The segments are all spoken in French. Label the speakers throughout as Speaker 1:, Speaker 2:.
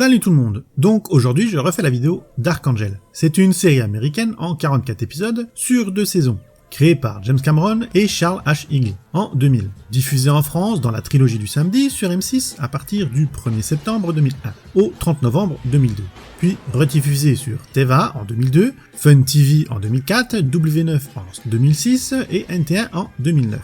Speaker 1: Salut tout le monde. Donc aujourd'hui je refais la vidéo Dark Angel. C'est une série américaine en 44 épisodes sur 2 saisons, créée par James Cameron et Charles H. Higley en 2000. Diffusée en France dans la trilogie du samedi sur M6 à partir du 1er septembre 2001 au 30 novembre 2002. Puis rediffusée sur TVA en 2002, Fun TV en 2004, W9 en 2006 et NT1 en 2009.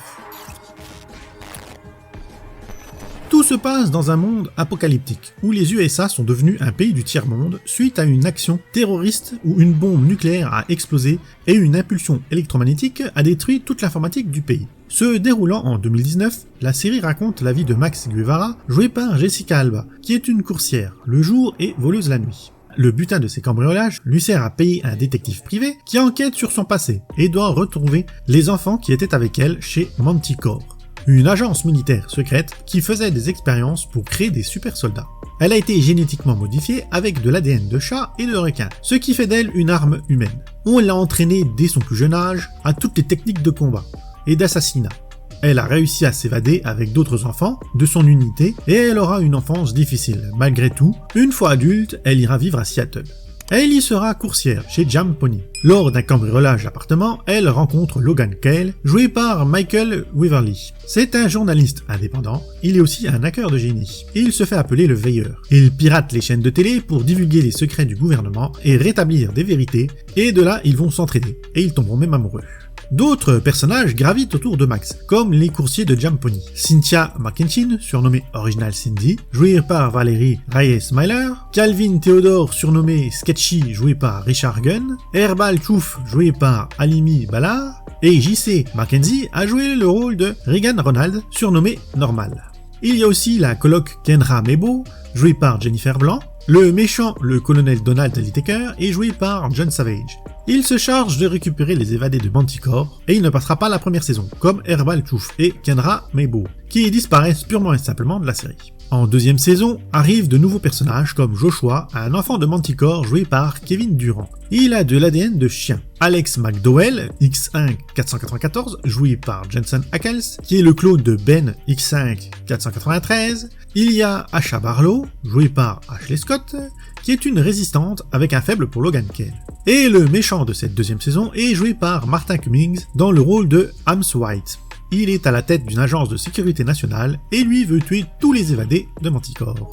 Speaker 1: Tout se passe dans un monde apocalyptique, où les USA sont devenus un pays du tiers-monde suite à une action terroriste où une bombe nucléaire a explosé et une impulsion électromagnétique a détruit toute l'informatique du pays. Se déroulant en 2019, la série raconte la vie de Max Guevara, joué par Jessica Alba, qui est une coursière, le jour et voleuse la nuit. Le butin de ses cambriolages lui sert à payer un détective privé qui enquête sur son passé et doit retrouver les enfants qui étaient avec elle chez Manticore, une agence militaire secrète qui faisait des expériences pour créer des super soldats. Elle a été génétiquement modifiée avec de l'ADN de chat et de requin, ce qui fait d'elle une arme humaine. On l'a entraînée dès son plus jeune âge à toutes les techniques de combat et d'assassinat. Elle a réussi à s'évader avec d'autres enfants de son unité et elle aura une enfance difficile. Malgré tout, une fois adulte, elle ira vivre à Seattle. Elle y sera coursière chez Jam Pony. Lors d'un cambriolage d'appartement, elle rencontre Logan Cale, joué par Michael Weatherly. C'est un journaliste indépendant, il est aussi un hacker de génie, et il se fait appeler le Veilleur. Il pirate les chaînes de télé pour divulguer les secrets du gouvernement et rétablir des vérités, et de là ils vont s'entraider, et ils tomberont même amoureux. D'autres personnages gravitent autour de Max, comme les coursiers de Jam Pony. Cynthia McKinchin, surnommée Original Cindy, jouée par Valérie Reyes-Myler, Calvin Theodore, surnommé Sketchy, joué par Richard Gunn, Herbal Chouf, joué par Alimi Ballard, et J.C. Mackenzie a joué le rôle de Regan Ronald, surnommé Normal. Il y a aussi la coloc Kendra Mebo, jouée par Jennifer Blanc, le méchant, le colonel Donald Whittaker, est joué par John Savage. Il se charge de récupérer les évadés de Manticore, et il ne passera pas la première saison, comme Herbal Chouf et Kendra Mebo, qui disparaissent purement et simplement de la série. En deuxième saison, arrivent de nouveaux personnages comme Joshua, un enfant de Manticore joué par Kevin Durant. Il a de l'ADN de chien. Alex McDowell, X1 494, joué par Jensen Ackles, qui est le clone de Ben X5 493. Il y a Asha Barlow, joué par Ashley Scott, qui est une résistante avec un faible pour Logan Cale. Et le méchant de cette deuxième saison est joué par Martin Cummings dans le rôle de Hams White. Il est à la tête d'une agence de sécurité nationale et lui veut tuer tous les évadés de Manticore.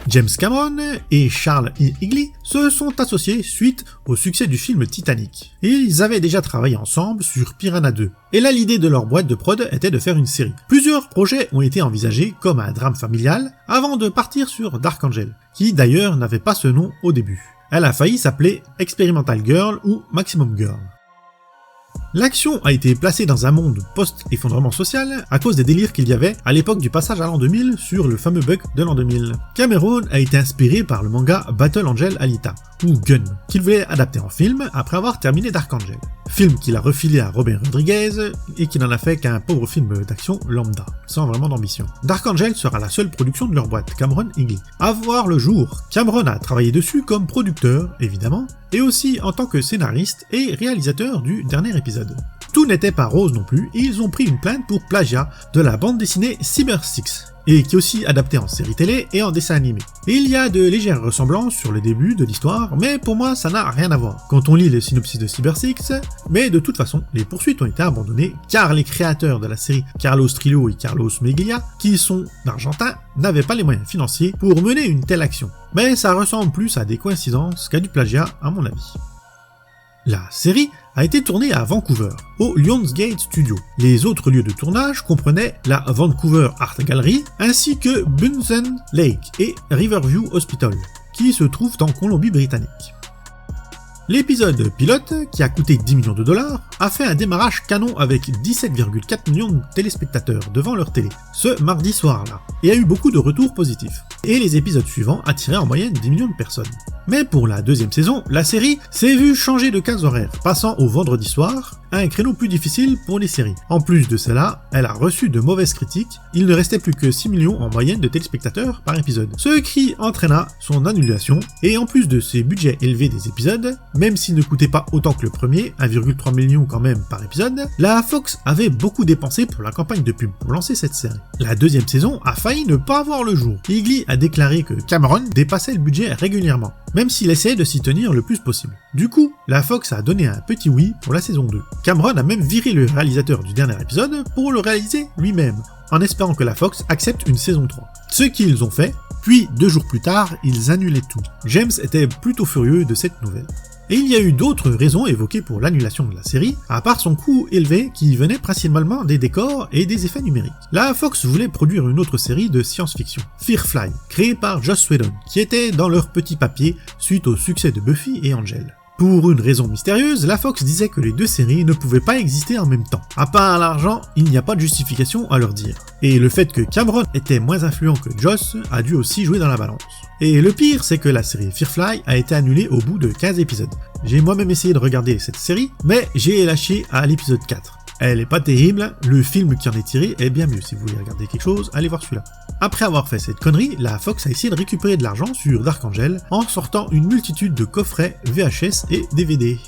Speaker 1: James Cameron et Charles E. Higley se sont associés suite au succès du film Titanic. Ils avaient déjà travaillé ensemble sur Piranha 2. Et là, l'idée de leur boîte de prod était de faire une série. Plusieurs projets ont été envisagés comme un drame familial avant de partir sur Dark Angel, qui d'ailleurs n'avait pas ce nom au début. Elle a failli s'appeler Experimental Girl ou Maximum Girl. L'action a été placée dans un monde post-effondrement social à cause des délires qu'il y avait à l'époque du passage à l'an 2000 sur le fameux bug de l'an 2000. Cameron a été inspiré par le manga Battle Angel Alita, ou Gun, qu'il voulait adapter en film après avoir terminé Dark Angel. Film qu'il a refilé à Robert Rodriguez et qui n'en a fait qu'un pauvre film d'action lambda, sans vraiment d'ambition. Dark Angel sera la seule production de leur boîte, Cameron Higley. À voir le jour, Cameron a travaillé dessus comme producteur, évidemment, et aussi en tant que scénariste et réalisateur du dernier épisode. Tout n'était pas rose non plus, et ils ont pris une plainte pour plagiat de la bande dessinée Cyber Six, et qui est aussi adaptée en série télé et en dessin animé. Et il y a de légères ressemblances sur le début de l'histoire, mais pour moi ça n'a rien à voir quand on lit le synopsis de Cyber Six, mais de toute façon, les poursuites ont été abandonnées car les créateurs de la série Carlos Trillo et Carlos Meglia, qui sont argentins, n'avaient pas les moyens financiers pour mener une telle action. Mais ça ressemble plus à des coïncidences qu'à du plagiat à mon avis. La série a été tournée à Vancouver, au Lionsgate Studio. Les autres lieux de tournage comprenaient la Vancouver Art Gallery, ainsi que Bunsen Lake et Riverview Hospital, qui se trouvent en Colombie-Britannique. L'épisode pilote, qui a coûté 10 millions de dollars, a fait un démarrage canon avec 17,4 millions de téléspectateurs devant leur télé, ce mardi soir-là, et a eu beaucoup de retours positifs. et les épisodes suivants attiraient en moyenne 10 millions de personnes. Mais pour la deuxième saison, la série s'est vue changer de case horaire, passant au vendredi soir, un créneau plus difficile pour les séries. En plus de cela, elle a reçu de mauvaises critiques, il ne restait plus que 6 millions en moyenne de téléspectateurs par épisode, ce qui entraîna son annulation, et en plus de ses budgets élevés des épisodes, même s'ils ne coûtaient pas autant que le premier, 1,3 million quand même par épisode, la Fox avait beaucoup dépensé pour la campagne de pub pour lancer cette série. La deuxième saison a failli ne pas voir le jour. Igli a déclaré que Cameron dépassait le budget régulièrement, même s'il essayait de s'y tenir le plus possible. Du coup, la Fox a donné un petit oui pour la saison 2. Cameron a même viré le réalisateur du dernier épisode pour le réaliser lui-même, en espérant que la Fox accepte une saison 3. Ce qu'ils ont fait, puis 2 jours plus tard, ils annulaient tout. James était plutôt furieux de cette nouvelle. Et il y a eu d'autres raisons évoquées pour l'annulation de la série, à part son coût élevé qui venait principalement des décors et des effets numériques. La Fox voulait produire une autre série de science-fiction, Firefly, créée par Joss Whedon, qui était dans leur petit papier suite au succès de Buffy et Angel. Pour une raison mystérieuse, la Fox disait que les deux séries ne pouvaient pas exister en même temps. À part l'argent, il n'y a pas de justification à leur dire. Et le fait que Cameron était moins influent que Joss a dû aussi jouer dans la balance. Et le pire, c'est que la série Firefly a été annulée au bout de 15 épisodes. J'ai moi-même essayé de regarder cette série, mais j'ai lâché à l'épisode 4. Elle est pas terrible, le film qui en est tiré est bien mieux. Si vous voulez regarder quelque chose, allez voir celui-là. Après avoir fait cette connerie, la Fox a essayé de récupérer de l'argent sur Dark Angel en sortant une multitude de coffrets VHS et DVD.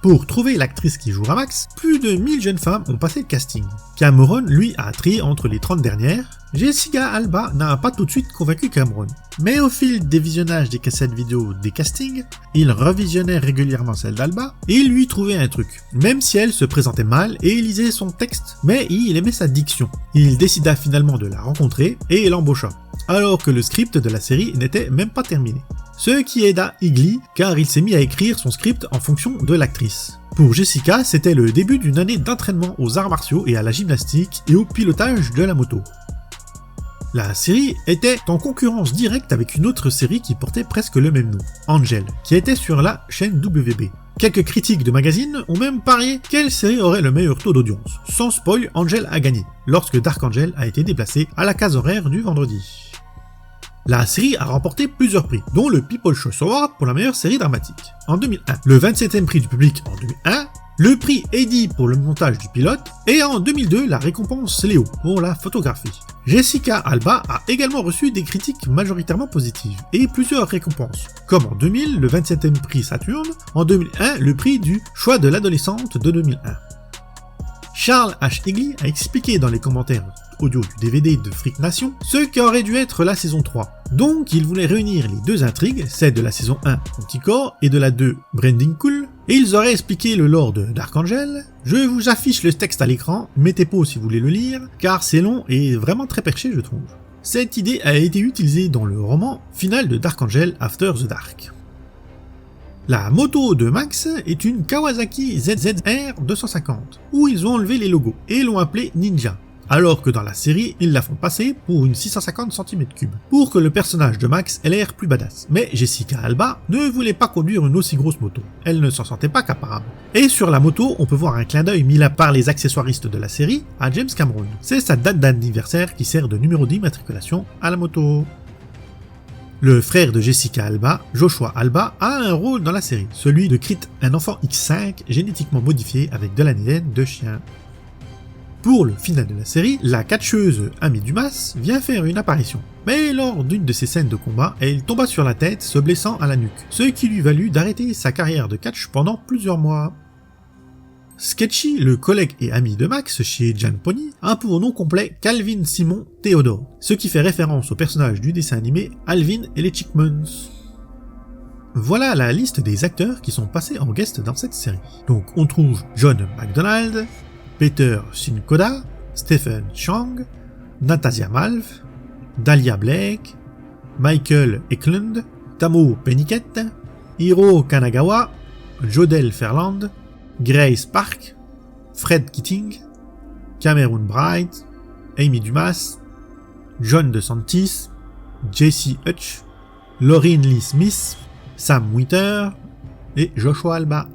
Speaker 1: Pour trouver l'actrice qui jouera Max, plus de 1000 jeunes femmes ont passé le casting. Cameron, lui, a trié entre les 30 dernières. Jessica Alba n'a pas tout de suite convaincu Cameron. Mais au fil des visionnages des cassettes vidéo des castings, il revisionnait régulièrement celle d'Alba et il lui trouvait un truc. Même si elle se présentait mal et lisait son texte, mais il aimait sa diction. Il décida finalement de la rencontrer et l'embaucha, alors que le script de la série n'était même pas terminé. Ce qui aida Igli, car il s'est mis à écrire son script en fonction de l'actrice. Pour Jessica, c'était le début d'une année d'entraînement aux arts martiaux et à la gymnastique et au pilotage de la moto. La série était en concurrence directe avec une autre série qui portait presque le même nom, Angel, qui était sur la chaîne WB. Quelques critiques de magazines ont même parié quelle série aurait le meilleur taux d'audience. Sans spoil, Angel a gagné, lorsque Dark Angel a été déplacé à la case horaire du vendredi. La série a remporté plusieurs prix, dont le People's Choice Award pour la meilleure série dramatique en 2001, le 27e prix du public en 2001, le prix Eddie pour le montage du pilote, et en 2002 la récompense Léo pour la photographie. Jessica Alba a également reçu des critiques majoritairement positives, et plusieurs récompenses, comme en 2000 le 27e prix Saturn, en 2001 le prix du choix de l'adolescente de 2001. Charles H. Igli a expliqué dans les commentaires audio du DVD de Freak Nation ce qu'aurait dû être la saison 3. Donc il voulait réunir les deux intrigues, celle de la saison 1 Anticore et de la 2 Branding Cool, et ils auraient expliqué le lore de Dark Angel. Je vous affiche le texte à l'écran, mettez pause si vous voulez le lire, car c'est long et vraiment très perché je trouve. Cette idée a été utilisée dans le roman final de Dark Angel After the Dark. La moto de Max est une Kawasaki ZZR 250, où ils ont enlevé les logos et l'ont appelée Ninja, alors que dans la série, ils la font passer pour une 650 cm3, pour que le personnage de Max ait l'air plus badass. Mais Jessica Alba ne voulait pas conduire une aussi grosse moto, elle ne s'en sentait pas capable. Et sur la moto, on peut voir un clin d'œil mis là par les accessoiristes de la série à James Cameron. C'est sa date d'anniversaire qui sert de numéro d'immatriculation à la moto. Le frère de Jessica Alba, Joshua Alba, a un rôle dans la série, celui de Crit, un enfant X5 génétiquement modifié avec de l'ADN de chien. Pour le final de la série, la catcheuse Amy Dumas vient faire une apparition, mais lors d'une de ses scènes de combat, elle tomba sur la tête, se blessant à la nuque, ce qui lui valut d'arrêter sa carrière de catch pendant plusieurs mois. Sketchy, le collègue et ami de Max chez Jan Pony, a pour nom complet Calvin Simon Theodore, ce qui fait référence au personnage du dessin animé Alvin et les Chipmunks. Voilà la liste des acteurs qui sont passés en guest dans cette série. Donc on trouve John McDonald, Peter Shinkoda, Stephen Chang, Natasha Malf, Dahlia Blake, Michael Eklund, Tamo Penniket, Hiro Kanagawa, Jodelle Ferland, Grace Park, Fred Keating, Cameron Bright, Amy Dumas, John DeSantis, Jesse Hutch, Lauryn Lee Smith, Sam Winter et Joshua Alba.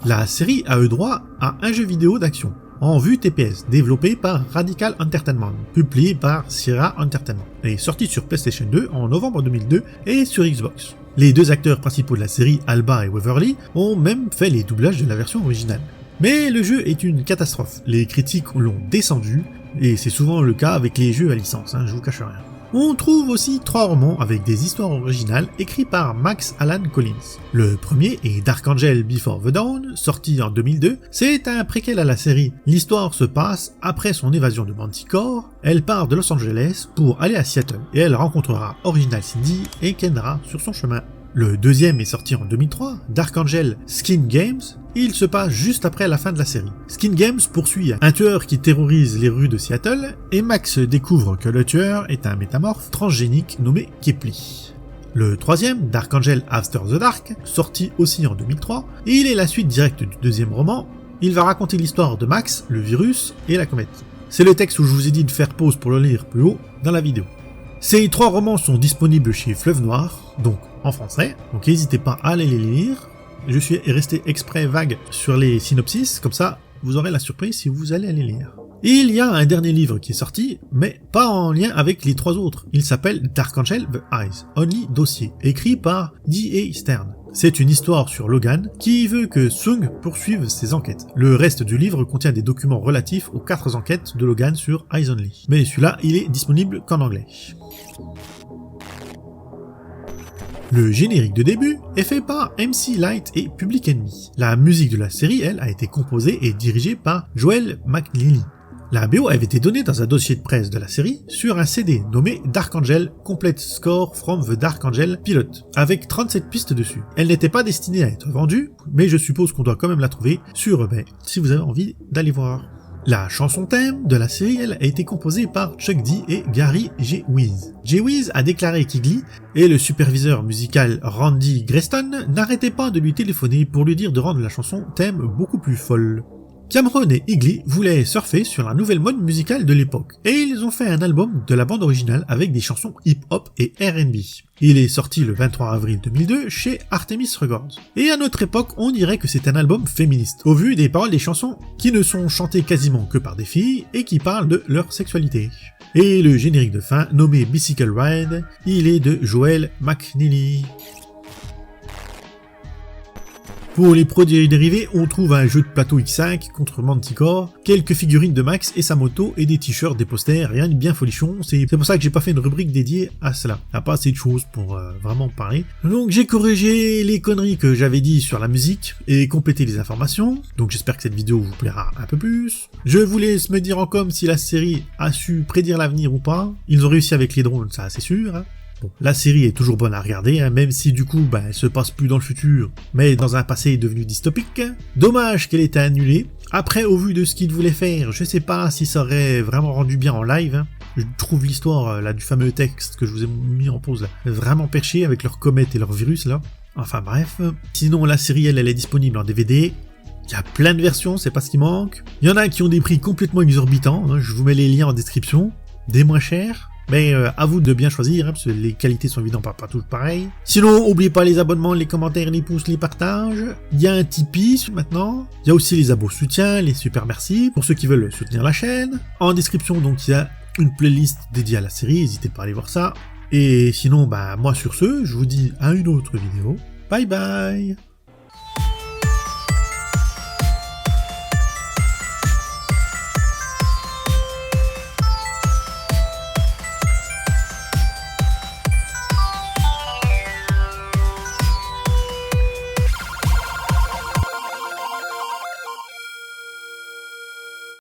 Speaker 1: La série a eu droit à un jeu vidéo d'action, en vue TPS, développé par Radical Entertainment, publié par Sierra Entertainment, et sorti sur PlayStation 2 en novembre 2002 et sur Xbox. Les deux acteurs principaux de la série, Alba et Waverly, ont même fait les doublages de la version originale. Mais le jeu est une catastrophe, les critiques l'ont descendu, et c'est souvent le cas avec les jeux à licence, je vous cache rien. On trouve aussi 3 romans avec des histoires originales écrits par Max Allan Collins. Le premier est Dark Angel Before the Dawn, sorti en 2002. C'est un préquel à la série. L'histoire se passe après son évasion de Manticore. Elle part de Los Angeles pour aller à Seattle et elle rencontrera Original Cindy et Kendra sur son chemin. Le deuxième est sorti en 2003, Dark Angel Skin Games. Il se passe juste après la fin de la série. Skin Games poursuit un tueur qui terrorise les rues de Seattle et Max découvre que le tueur est un métamorphe transgénique nommé Kepli. Le troisième, Dark Angel After the Dark, sorti aussi en 2003, et il est la suite directe du deuxième roman. Il va raconter l'histoire de Max, le virus et la comète. C'est le texte où je vous ai dit de faire pause pour le lire plus haut dans la vidéo. Ces 3 romans sont disponibles chez Fleuve Noir, donc en français, donc n'hésitez pas à aller les lire. Je suis resté exprès vague sur les synopsis, comme ça vous aurez la surprise si vous allez les lire. Il y a un dernier livre qui est sorti, mais pas en lien avec les 3 autres. Il s'appelle Dark Angel The Eyes Only Dossier, écrit par D.A. Stern. C'est une histoire sur Logan qui veut que Sung poursuive ses enquêtes. Le reste du livre contient des documents relatifs aux 4 enquêtes de Logan sur Eyes Only. Mais celui-là, il est disponible qu'en anglais. Le générique de début est fait par MC Light et Public Enemy. La musique de la série, elle, a été composée et dirigée par Joel McNeely. La BO avait été donnée dans un dossier de presse de la série sur un CD nommé Dark Angel Complete Score from the Dark Angel Pilot, avec 37 pistes dessus. Elle n'était pas destinée à être vendue, mais je suppose qu'on doit quand même la trouver sur eBay, si vous avez envie d'aller voir. La chanson thème de la série, elle, a été composée par Chuck D et Gary G. Wiz. G. Wiz a déclaré qu'Iggy et le superviseur musical Randy Greston n'arrêtaient pas de lui téléphoner pour lui dire de rendre la chanson thème beaucoup plus folle. Cameron et Iggy voulaient surfer sur la nouvelle mode musicale de l'époque, et ils ont fait un album de la bande originale avec des chansons hip-hop et R&B. Il est sorti le 23 avril 2002 chez Artemis Records. Et à notre époque, on dirait que c'est un album féministe, au vu des paroles des chansons qui ne sont chantées quasiment que par des filles et qui parlent de leur sexualité. Et le générique de fin, nommé Bicycle Ride, il est de Joel McNeely. Pour les produits dérivés, on trouve un jeu de plateau X5 contre Manticore, quelques figurines de Max et sa moto et des t-shirts, des posters, rien de bien folichon. C'est pour ça que j'ai pas fait une rubrique dédiée à cela. Il n'y a pas assez de choses pour vraiment parler. Donc j'ai corrigé les conneries que j'avais dit sur la musique et complété les informations. Donc j'espère que cette vidéo vous plaira un peu plus. Je vous laisse me dire en com si la série a su prédire l'avenir ou pas. Ils ont réussi avec les drones, ça c'est sûr. Bon, la série est toujours bonne à regarder, même si du coup, elle se passe plus dans le futur, mais dans un passé devenu dystopique. Dommage qu'elle ait été annulée. Après, au vu de ce qu'ils voulaient faire, je sais pas si ça aurait vraiment rendu bien en live. Je trouve l'histoire là du fameux texte que je vous ai mis en pause là, vraiment perché avec leur comète et leur virus là. Enfin bref. Sinon, la série elle est disponible en DVD. Il y a plein de versions, c'est pas ce qui manque. Il y en a qui ont des prix complètement exorbitants, je vous mets les liens en description. Des moins chers. Mais à vous de bien choisir, parce que les qualités sont évidemment pas toutes pareilles. Sinon, n'oubliez pas les abonnements, les commentaires, les pouces, les partages. Il y a un Tipeee maintenant. Il y a aussi les abos soutiens, les super merci, pour ceux qui veulent soutenir la chaîne. En description, donc, il y a une playlist dédiée à la série, n'hésitez pas à aller voir ça. Et sinon, moi sur ce, je vous dis à une autre vidéo. Bye bye!